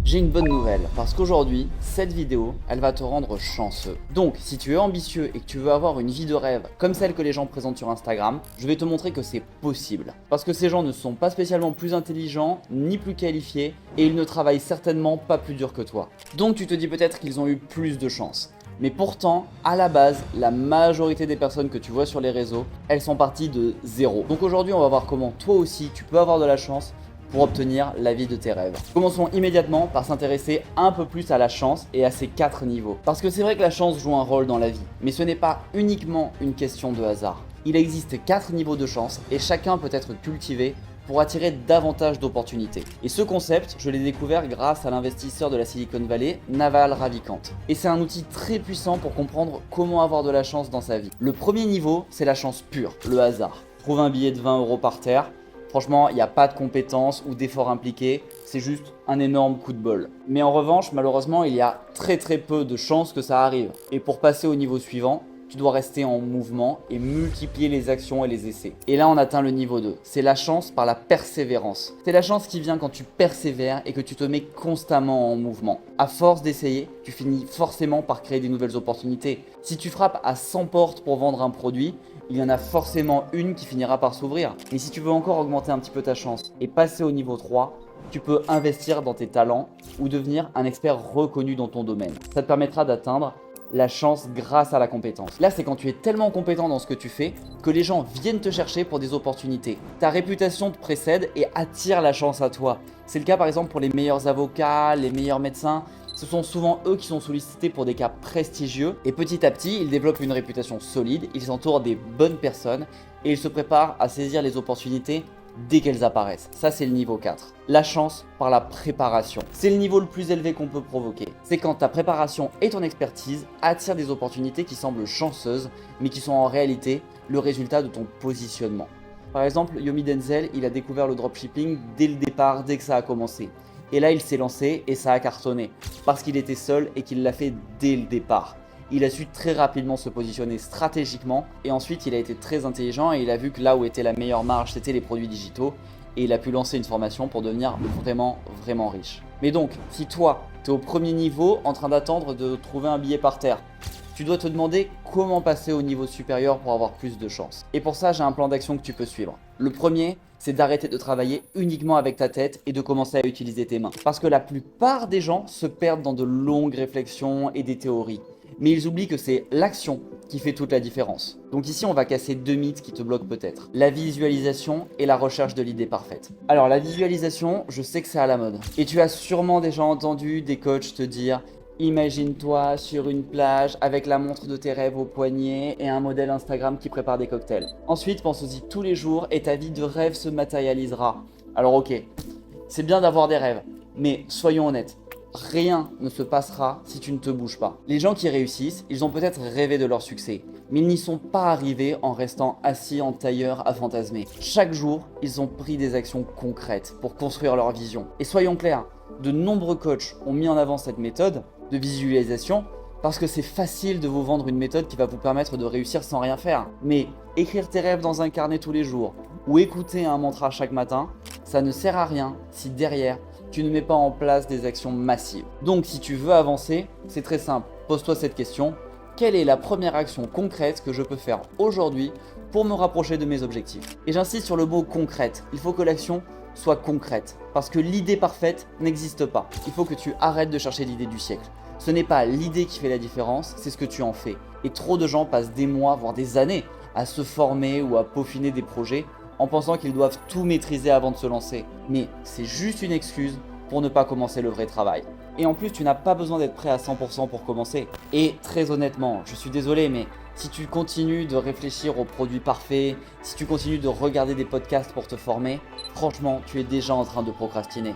J'ai une bonne nouvelle, parce qu'aujourd'hui, cette vidéo, elle va te rendre chanceux. Donc, si tu es ambitieux et que tu veux avoir une vie de rêve comme celle que les gens présentent sur Instagram, je vais te montrer que c'est possible. Parce que ces gens ne sont pas spécialement plus intelligents, ni plus qualifiés, et ils ne travaillent certainement pas plus dur que toi. Donc tu te dis peut-être qu'ils ont eu plus de chance. Mais pourtant, à la base, la majorité des personnes que tu vois sur les réseaux, elles sont parties de zéro. Donc aujourd'hui, on va voir comment toi aussi, tu peux avoir de la chance pour obtenir la vie de tes rêves. Commençons immédiatement par s'intéresser un peu plus à la chance et à ses 4 niveaux. Parce que c'est vrai que la chance joue un rôle dans la vie, mais ce n'est pas uniquement une question de hasard. Il existe 4 niveaux de chance et chacun peut être cultivé pour attirer davantage d'opportunités. Et ce concept, je l'ai découvert grâce à l'investisseur de la Silicon Valley, Naval Ravikant. Et c'est un outil très puissant pour comprendre comment avoir de la chance dans sa vie. Le premier niveau, c'est la chance pure, le hasard. Trouve un billet de 20 € par terre. Franchement, il n'y a pas de compétences ou d'efforts impliqués, c'est juste un énorme coup de bol. Mais en revanche, malheureusement, il y a très peu de chances que ça arrive. Et pour passer au niveau suivant, tu dois rester en mouvement et multiplier les actions et les essais. Et là, on atteint le niveau 2. C'est la chance par la persévérance. C'est la chance qui vient quand tu persévères et que tu te mets constamment en mouvement. À force d'essayer, tu finis forcément par créer des nouvelles opportunités. Si tu frappes à 100 portes pour vendre un produit, il y en a forcément une qui finira par s'ouvrir. Et si tu veux encore augmenter un petit peu ta chance et passer au niveau 3, tu peux investir dans tes talents ou devenir un expert reconnu dans ton domaine. Ça te permettra d'atteindre la chance grâce à la compétence. Là, c'est quand tu es tellement compétent dans ce que tu fais que les gens viennent te chercher pour des opportunités. Ta réputation te précède et attire la chance à toi. C'est le cas par exemple pour les meilleurs avocats, les meilleurs médecins. Ce sont souvent eux qui sont sollicités pour des cas prestigieux et petit à petit, ils développent une réputation solide, ils s'entourent des bonnes personnes et ils se préparent à saisir les opportunités dès qu'elles apparaissent. Ça, c'est le niveau 4. La chance par la préparation. C'est le niveau le plus élevé qu'on peut provoquer. C'est quand ta préparation et ton expertise attirent des opportunités qui semblent chanceuses, mais qui sont en réalité le résultat de ton positionnement. Par exemple, Yomi Denzel, il a découvert le dropshipping dès le départ, dès que ça a commencé. Et là, il s'est lancé et ça a cartonné, parce qu'il était seul et qu'il l'a fait dès le départ. Il a su très rapidement se positionner stratégiquement et ensuite il a été très intelligent et il a vu que là où était la meilleure marge, c'était les produits digitaux et il a pu lancer une formation pour devenir vraiment riche. Mais donc, si toi, tu es au premier niveau en train d'attendre de trouver un billet par terre, tu dois te demander comment passer au niveau supérieur pour avoir plus de chance. Et pour ça, j'ai un plan d'action que tu peux suivre. Le premier, c'est d'arrêter de travailler uniquement avec ta tête et de commencer à utiliser tes mains. Parce que la plupart des gens se perdent dans de longues réflexions et des théories. Mais ils oublient que c'est l'action qui fait toute la différence. Donc ici, on va casser 2 mythes qui te bloquent peut-être. La visualisation et la recherche de l'idée parfaite. Alors la visualisation, je sais que c'est à la mode. Et tu as sûrement déjà entendu des coachs te dire « Imagine-toi sur une plage avec la montre de tes rêves au poignet et un modèle Instagram qui prépare des cocktails. » Ensuite, pense-y tous les jours et ta vie de rêve se matérialisera. Alors ok, c'est bien d'avoir des rêves, mais soyons honnêtes. Rien ne se passera si tu ne te bouges pas. Les gens qui réussissent, ils ont peut-être rêvé de leur succès, mais ils n'y sont pas arrivés en restant assis en tailleur à fantasmer. Chaque jour, ils ont pris des actions concrètes pour construire leur vision. Et soyons clairs, de nombreux coachs ont mis en avant cette méthode de visualisation parce que c'est facile de vous vendre une méthode qui va vous permettre de réussir sans rien faire. Mais écrire tes rêves dans un carnet tous les jours ou écouter un mantra chaque matin, ça ne sert à rien si derrière, tu ne mets pas en place des actions massives. Donc si tu veux avancer, c'est très simple. Pose-toi cette question. Quelle est la première action concrète que je peux faire aujourd'hui pour me rapprocher de mes objectifs? Et j'insiste sur le mot concrète. Il faut que l'action soit concrète. Parce que l'idée parfaite n'existe pas. Il faut que tu arrêtes de chercher l'idée du siècle. Ce n'est pas l'idée qui fait la différence, c'est ce que tu en fais. Et trop de gens passent des mois, voire des années, à se former ou à peaufiner des projets en pensant qu'ils doivent tout maîtriser avant de se lancer. Mais c'est juste une excuse pour ne pas commencer le vrai travail. Et en plus, tu n'as pas besoin d'être prêt à 100% pour commencer. Et très honnêtement, je suis désolé, mais si tu continues de réfléchir aux produits parfaits, si tu continues de regarder des podcasts pour te former, franchement, tu es déjà en train de procrastiner.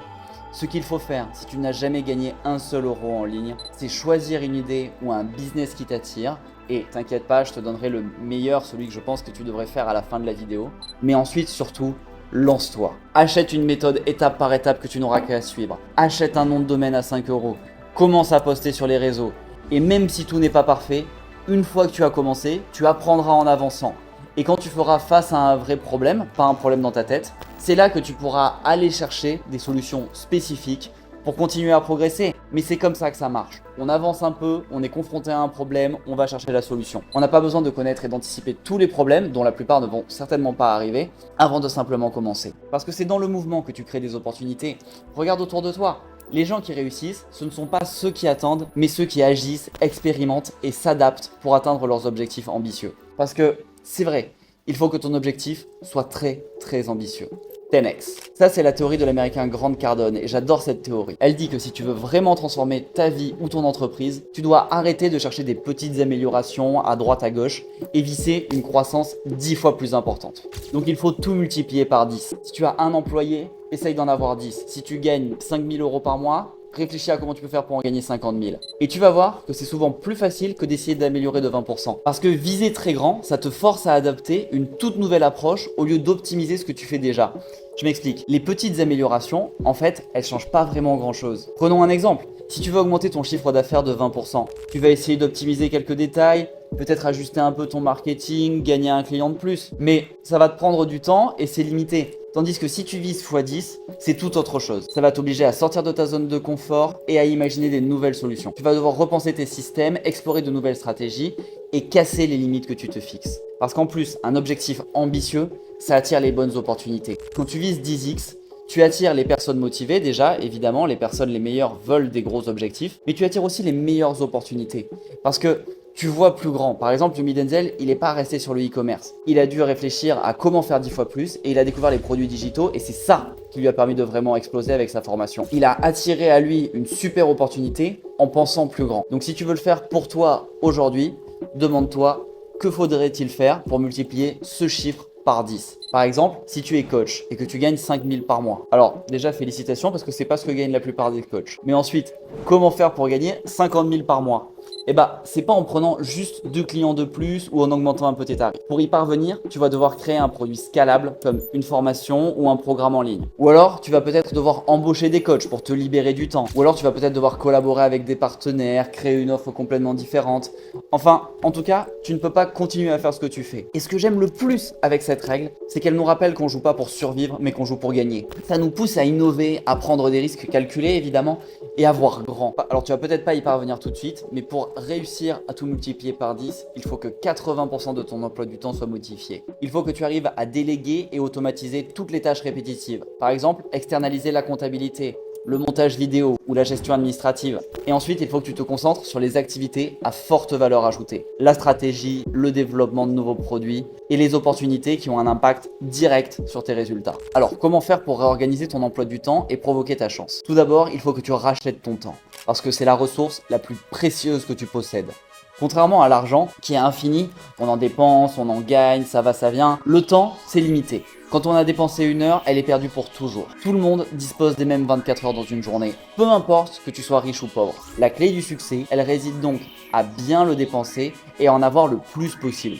Ce qu'il faut faire, si tu n'as jamais gagné un seul euro en ligne, c'est choisir une idée ou un business qui t'attire. Et t'inquiète pas, je te donnerai le meilleur, celui que je pense que tu devrais faire à la fin de la vidéo. Mais ensuite, surtout, lance-toi. Achète une méthode étape par étape que tu n'auras qu'à suivre. Achète un nom de domaine à 5 €. Commence à poster sur les réseaux. Et même si tout n'est pas parfait, une fois que tu as commencé, tu apprendras en avançant. Et quand tu feras face à un vrai problème, pas un problème dans ta tête, c'est là que tu pourras aller chercher des solutions spécifiques pour continuer à progresser. Mais c'est comme ça que ça marche. On avance un peu, on est confronté à un problème, on va chercher la solution. On n'a pas besoin de connaître et d'anticiper tous les problèmes, dont la plupart ne vont certainement pas arriver, avant de simplement commencer. Parce que c'est dans le mouvement que tu crées des opportunités. Regarde autour de toi. Les gens qui réussissent, ce ne sont pas ceux qui attendent, mais ceux qui agissent, expérimentent et s'adaptent pour atteindre leurs objectifs ambitieux. Parce que c'est vrai, il faut que ton objectif soit très très ambitieux. 10x. Ça, c'est la théorie de l'américain Grant Cardone et j'adore cette théorie. Elle dit que si tu veux vraiment transformer ta vie ou ton entreprise, tu dois arrêter de chercher des petites améliorations à droite à gauche et viser une croissance 10 fois plus importante. Donc il faut tout multiplier par 10. Si tu as un employé, essaye d'en avoir 10. Si tu gagnes 5 000 € par mois, réfléchis à comment tu peux faire pour en gagner 50 000. Et tu vas voir que c'est souvent plus facile que d'essayer d'améliorer de 20%. Parce que viser très grand, ça te force à adapter une toute nouvelle approche au lieu d'optimiser ce que tu fais déjà. Je m'explique. Les petites améliorations, en fait, elles changent pas vraiment grand chose. Prenons un exemple. Si tu veux augmenter ton chiffre d'affaires de 20%, tu vas essayer d'optimiser quelques détails, peut-être ajuster un peu ton marketing, gagner un client de plus. Mais ça va te prendre du temps et c'est limité. Tandis que si tu vises x10, c'est tout autre chose. Ça va t'obliger à sortir de ta zone de confort et à imaginer des nouvelles solutions. Tu vas devoir repenser tes systèmes, explorer de nouvelles stratégies et casser les limites que tu te fixes. Parce qu'en plus, un objectif ambitieux, ça attire les bonnes opportunités. Quand tu vises 10x, tu attires les personnes motivées déjà, évidemment, les personnes les meilleures veulent des gros objectifs, mais tu attires aussi les meilleures opportunités. Parce que tu vois plus grand. Par exemple, Jimmy Denzel, il n'est pas resté sur le e-commerce. Il a dû réfléchir à comment faire 10 fois plus et il a découvert les produits digitaux et c'est ça qui lui a permis de vraiment exploser avec sa formation. Il a attiré à lui une super opportunité en pensant plus grand. Donc si tu veux le faire pour toi aujourd'hui, demande-toi que faudrait-il faire pour multiplier ce chiffre par 10. Par exemple, si tu es coach et que tu gagnes 5 000 par mois. Alors déjà félicitations parce que c'est pas ce que gagnent la plupart des coachs. Mais ensuite, comment faire pour gagner 50 000 par mois? Eh bah, c'est pas en prenant juste 2 clients de plus ou en augmentant un peu tes tarifs. Pour y parvenir, tu vas devoir créer un produit scalable comme une formation ou un programme en ligne. Ou alors, tu vas peut-être devoir embaucher des coachs pour te libérer du temps. Ou alors, tu vas peut-être devoir collaborer avec des partenaires, créer une offre complètement différente. Enfin, en tout cas, tu ne peux pas continuer à faire ce que tu fais. Et ce que j'aime le plus avec cette règle, c'est qu'elle nous rappelle qu'on joue pas pour survivre, mais qu'on joue pour gagner. Ça nous pousse à innover, à prendre des risques calculés évidemment, et à voir grand. Alors tu vas peut-être pas y parvenir tout de suite, mais pour réussir à tout multiplier par 10, il faut que 80% de ton emploi du temps soit modifié. Il faut que tu arrives à déléguer et automatiser toutes les tâches répétitives. Par exemple, externaliser la comptabilité, le montage vidéo ou la gestion administrative. Et ensuite, il faut que tu te concentres sur les activités à forte valeur ajoutée. La stratégie, le développement de nouveaux produits et les opportunités qui ont un impact direct sur tes résultats. Alors, comment faire pour réorganiser ton emploi du temps et provoquer ta chance? Tout d'abord, il faut que tu rachètes ton temps parce que c'est la ressource la plus précieuse que tu possèdes. Contrairement à l'argent qui est infini, on en dépense, on en gagne, ça va, ça vient, le temps, c'est limité. Quand on a dépensé une heure, elle est perdue pour toujours. Tout le monde dispose des mêmes 24 heures dans une journée, peu importe que tu sois riche ou pauvre. La clé du succès, elle réside donc à bien le dépenser et à en avoir le plus possible.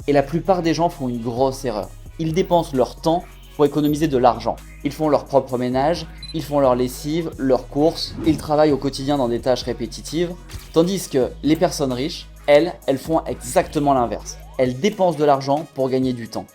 Et la plupart des gens font une grosse erreur. Ils dépensent leur temps pour économiser de l'argent. Ils font leur propre ménage, ils font leur lessive, leurs courses, ils travaillent au quotidien dans des tâches répétitives, tandis que les personnes riches, elles font exactement l'inverse. Elles dépensent de l'argent pour gagner du temps.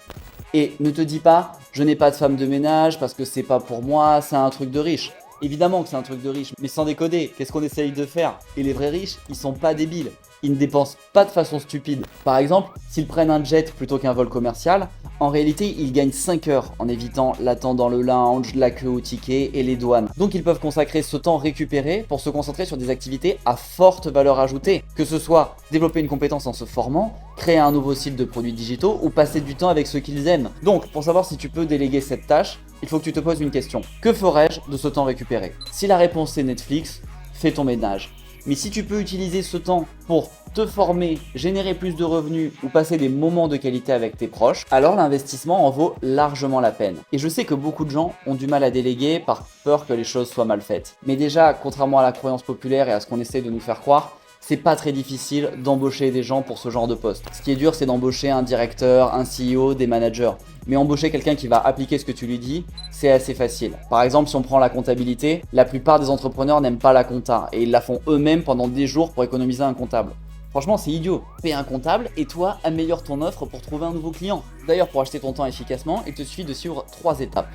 Et ne te dis pas, je n'ai pas de femme de ménage parce que c'est pas pour moi, c'est un truc de riche. Évidemment que c'est un truc de riche, mais sans déconner, qu'est-ce qu'on essaye de faire? Et les vrais riches, ils sont pas débiles. Ils ne dépensent pas de façon stupide. Par exemple, s'ils prennent un jet plutôt qu'un vol commercial, en réalité, ils gagnent 5 heures en évitant l'attente dans le lounge, la queue au ticket et les douanes. Donc ils peuvent consacrer ce temps récupéré pour se concentrer sur des activités à forte valeur ajoutée. Que ce soit développer une compétence en se formant, créer un nouveau site de produits digitaux ou passer du temps avec ceux qu'ils aiment. Donc, pour savoir si tu peux déléguer cette tâche, il faut que tu te poses une question. Que ferais-je de ce temps récupéré? Si la réponse est Netflix, fais ton ménage. Mais si tu peux utiliser ce temps pour te former, générer plus de revenus ou passer des moments de qualité avec tes proches, alors l'investissement en vaut largement la peine. Et je sais que beaucoup de gens ont du mal à déléguer par peur que les choses soient mal faites. Mais déjà, contrairement à la croyance populaire et à ce qu'on essaie de nous faire croire, c'est pas très difficile d'embaucher des gens pour ce genre de poste. Ce qui est dur, c'est d'embaucher un directeur, un CEO, des managers. Mais embaucher quelqu'un qui va appliquer ce que tu lui dis, c'est assez facile. Par exemple, si on prend la comptabilité, la plupart des entrepreneurs n'aiment pas la compta et ils la font eux-mêmes pendant des jours pour économiser un comptable. Franchement, c'est idiot. Paie un comptable et toi, améliore ton offre pour trouver un nouveau client. D'ailleurs, pour acheter ton temps efficacement, il te suffit de suivre 3 étapes.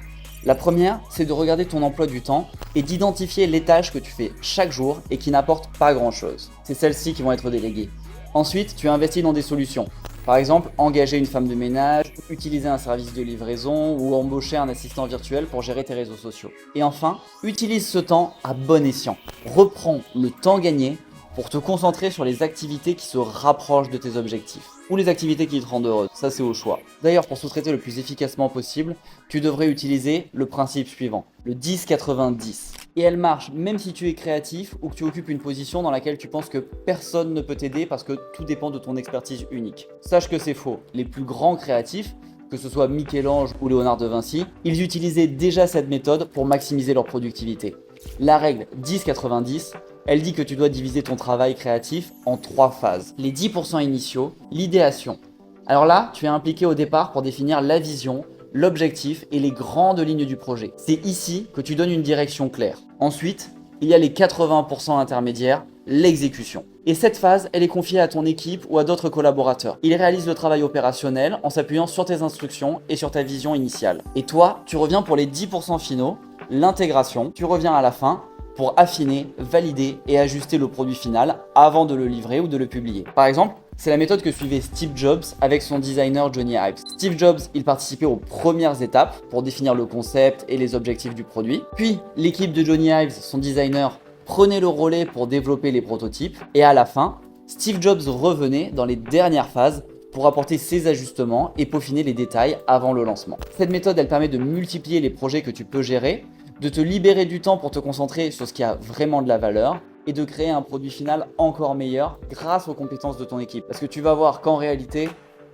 La première, c'est de regarder ton emploi du temps et d'identifier les tâches que tu fais chaque jour et qui n'apportent pas grand-chose. C'est celles-ci qui vont être déléguées. Ensuite, tu investis dans des solutions. Par exemple, engager une femme de ménage, utiliser un service de livraison ou embaucher un assistant virtuel pour gérer tes réseaux sociaux. Et enfin, utilise ce temps à bon escient. Reprends le temps gagné pour te concentrer sur les activités qui se rapprochent de tes objectifs. Ou les activités qui te rendent heureuse, ça c'est au choix. D'ailleurs, pour sous-traiter le plus efficacement possible, tu devrais utiliser le principe suivant, le 10-90. Et elle marche même si tu es créatif ou que tu occupes une position dans laquelle tu penses que personne ne peut t'aider parce que tout dépend de ton expertise unique. Sache que c'est faux. Les plus grands créatifs, que ce soit Michel-Ange ou Léonard de Vinci, ils utilisaient déjà cette méthode pour maximiser leur productivité. La règle 10-90, elle dit que tu dois diviser ton travail créatif en 3 phases. Les 10% initiaux, l'idéation. Alors là, tu es impliqué au départ pour définir la vision, l'objectif et les grandes lignes du projet. C'est ici que tu donnes une direction claire. Ensuite, il y a les 80% intermédiaires, l'exécution. Et cette phase, elle est confiée à ton équipe ou à d'autres collaborateurs. Ils réalisent le travail opérationnel en s'appuyant sur tes instructions et sur ta vision initiale. Et toi, tu reviens pour les 10% finaux, l'intégration, tu reviens à la fin pour affiner, valider et ajuster le produit final avant de le livrer ou de le publier. Par exemple, c'est la méthode que suivait Steve Jobs avec son designer Johnny Ive. Steve Jobs, il participait aux premières étapes pour définir le concept et les objectifs du produit. Puis, l'équipe de Johnny Ive, son designer, prenait le relais pour développer les prototypes. Et à la fin, Steve Jobs revenait dans les dernières phases pour apporter ses ajustements et peaufiner les détails avant le lancement. Cette méthode, elle permet de multiplier les projets que tu peux gérer, de te libérer du temps pour te concentrer sur ce qui a vraiment de la valeur et de créer un produit final encore meilleur grâce aux compétences de ton équipe. Parce que tu vas voir qu'en réalité,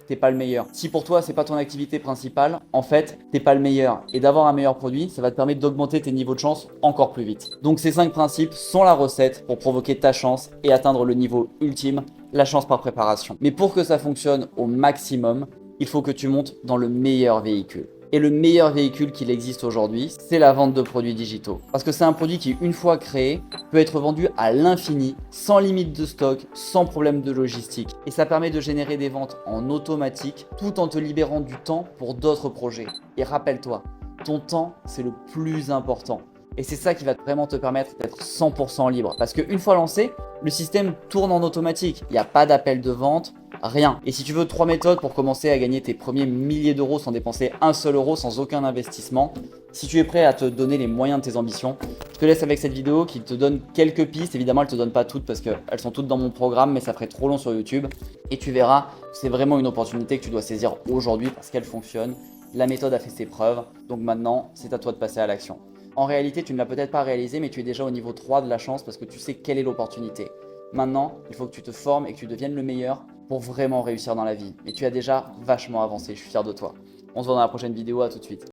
t'es pas le meilleur. Si pour toi, c'est pas ton activité principale, en fait, t'es pas le meilleur. Et d'avoir un meilleur produit, ça va te permettre d'augmenter tes niveaux de chance encore plus vite. Donc ces 5 principes sont la recette pour provoquer ta chance et atteindre le niveau ultime, la chance par préparation. Mais pour que ça fonctionne au maximum, il faut que tu montes dans le meilleur véhicule. Et le meilleur véhicule qu'il existe aujourd'hui, c'est la vente de produits digitaux. Parce que c'est un produit qui, une fois créé, peut être vendu à l'infini, sans limite de stock, sans problème de logistique. Et ça permet de générer des ventes en automatique, tout en te libérant du temps pour d'autres projets. Et rappelle-toi, ton temps, c'est le plus important. Et c'est ça qui va vraiment te permettre d'être 100% libre. Parce qu'une fois lancé, le système tourne en automatique. Il n'y a pas d'appel de vente, rien. Et si tu veux 3 méthodes pour commencer à gagner tes premiers milliers d'euros sans dépenser un seul euro, sans aucun investissement, si tu es prêt à te donner les moyens de tes ambitions, je te laisse avec cette vidéo qui te donne quelques pistes. Évidemment, elle ne te donne pas toutes parce qu'elles sont toutes dans mon programme, mais ça ferait trop long sur YouTube. Et tu verras, c'est vraiment une opportunité que tu dois saisir aujourd'hui parce qu'elle fonctionne. La méthode a fait ses preuves, donc maintenant, c'est à toi de passer à l'action. En réalité, tu ne l'as peut-être pas réalisé, mais tu es déjà au niveau 3 de la chance parce que tu sais quelle est l'opportunité. Maintenant, il faut que tu te formes et que tu deviennes le meilleur pour vraiment réussir dans la vie. Et tu as déjà vachement avancé, je suis fier de toi. On se voit dans la prochaine vidéo, à tout de suite.